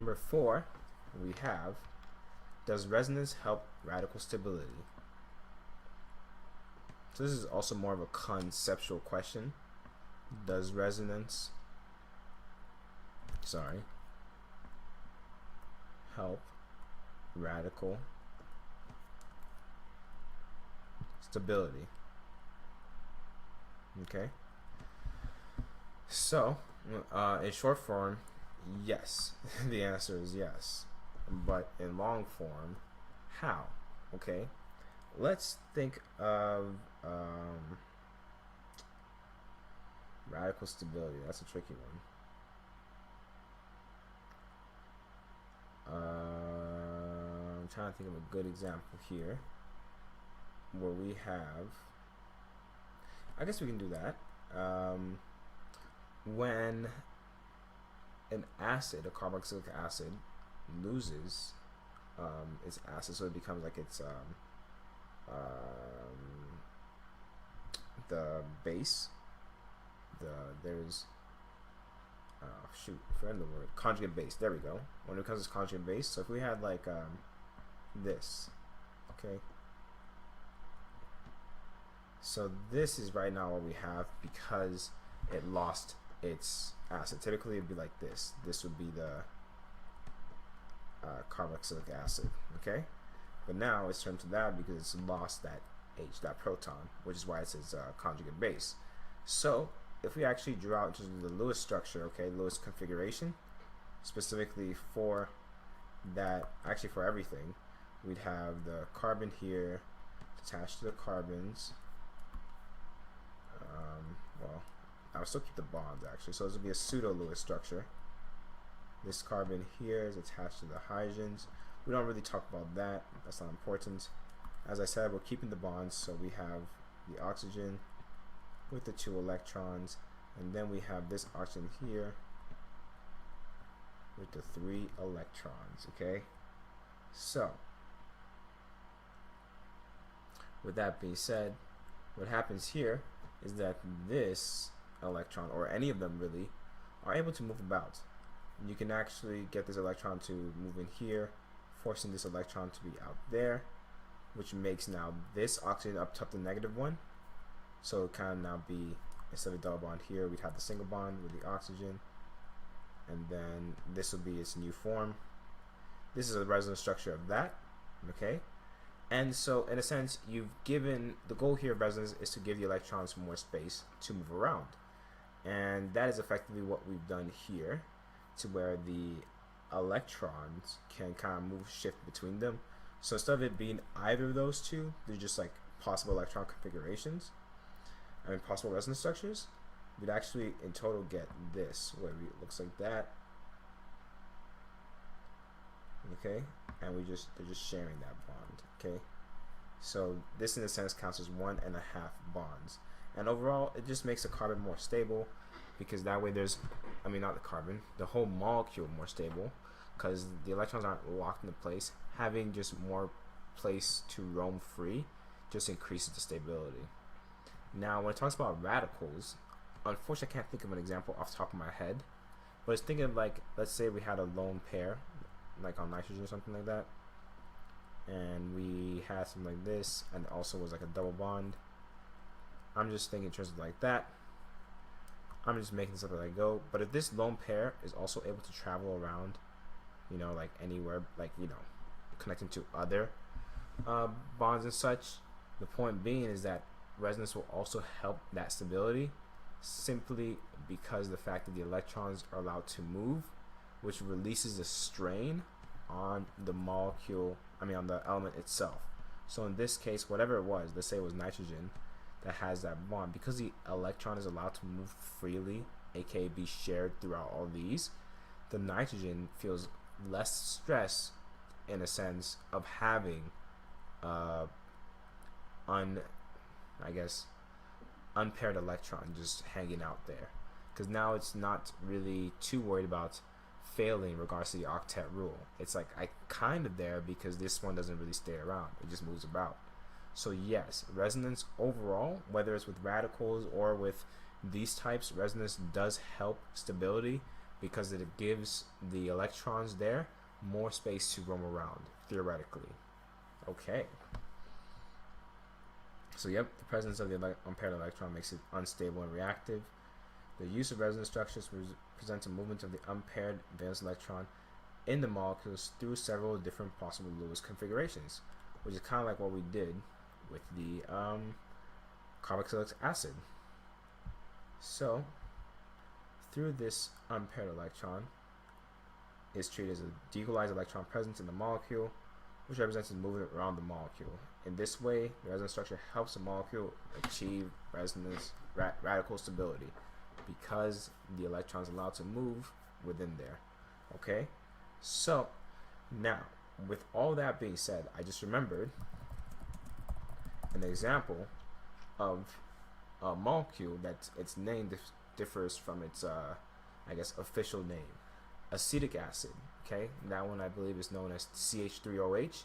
Number 4, we have, does resonance help radical stability? So this is also more of a conceptual question. Does resonance, help radical stability? Okay. So, in short form, yes. The answer is yes. But in long form, how? Okay. Let's think of radical stability. That's a tricky one. I'm trying to think of a good example here where we have, I guess we can do that. When an acid, a carboxylic acid, loses its acid, so it becomes like its the base. There's forgot the word, conjugate base. There we go. When it comes to conjugate base, so if we had like this, okay. So this is right now what we have because it lost its acid. Typically it'd be like this. This would be the carboxylic acid, okay? But now it's turned to that because it's lost that H, that proton, which is why it says conjugate base. So if we actually drew out into the Lewis structure, okay, Lewis configuration, specifically for that, actually for everything, we'd have the carbon here attached to the carbons. Well, I'll still keep the bonds actually, so this would be a pseudo Lewis structure. This carbon here is attached to the hydrogens. We don't really talk about that, that's not important. As I said, we're keeping the bonds, so we have the oxygen with the 2 electrons, and then we have this oxygen here with the 3 electrons, okay? So, with that being said, what happens here is that this electron, or any of them really, are able to move about. You can actually get this electron to move in here, forcing this electron to be out there, which makes now this oxygen up top the negative one. So it kind of now be, instead of a double bond here, we'd have the single bond with the oxygen, and then this will be its new form. This is a resonance structure of that, okay? And so in a sense, you've given, the goal here of resonance is to give the electrons more space to move around. And that is effectively what we've done here, to where the electrons can kind of move, shift between them. So instead of it being either of those two, they're just like possible electron configurations, I mean possible resonance structures. We'd actually in total get this, where it looks like that, okay, and they're just sharing that bond, okay. So this in a sense counts as 1.5 bonds, and overall it just makes the carbon more stable, because that way there's, I mean not the carbon, the whole molecule more stable, because the electrons aren't locked into place. Having just more place to roam free just increases the stability. Now when it talks about radicals, unfortunately I can't think of an example off the top of my head, but it's thinking of like, let's say we had a lone pair like on nitrogen or something like that, and we had something like this, and also was like a double bond. I'm just thinking in terms of like that. I'm just making this up as I go. But if this lone pair is also able to travel around, you know, like anywhere, like, you know, connecting to other bonds and such, the point being is that resonance will also help that stability, simply because of the fact that the electrons are allowed to move, which releases a strain on the molecule, I mean on the element itself. So in this case, whatever it was, let's say it was nitrogen that has that bond, because the electron is allowed to move freely, aka be shared throughout all these, the nitrogen feels less stress in a sense of having unpaired electron just hanging out there, because now it's not really too worried about failing in regards to the octet rule. It's like I kind of there because this one doesn't really stay around, it just moves about. So yes, resonance overall, whether it's with radicals or with these types, resonance does help stability, because it gives the electrons there more space to roam around, theoretically. Okay. So yep, the presence of the unpaired electron makes it unstable and reactive. The use of resonance structures presents a movement of the unpaired valence electron in the molecules through several different possible Lewis configurations, which is kind of like what we did with the carboxylic acid. So through this unpaired electron is treated as a deequalized electron presence in the molecule, which represents its movement around the molecule. In this way, the resonance structure helps the molecule achieve resonance radical stability because the electron is allowed to move within there. Okay, so now with all that being said, I just remembered an example of a molecule that its name differs from its I guess official name. Acetic acid. Okay, that one I believe is known as CH3OH.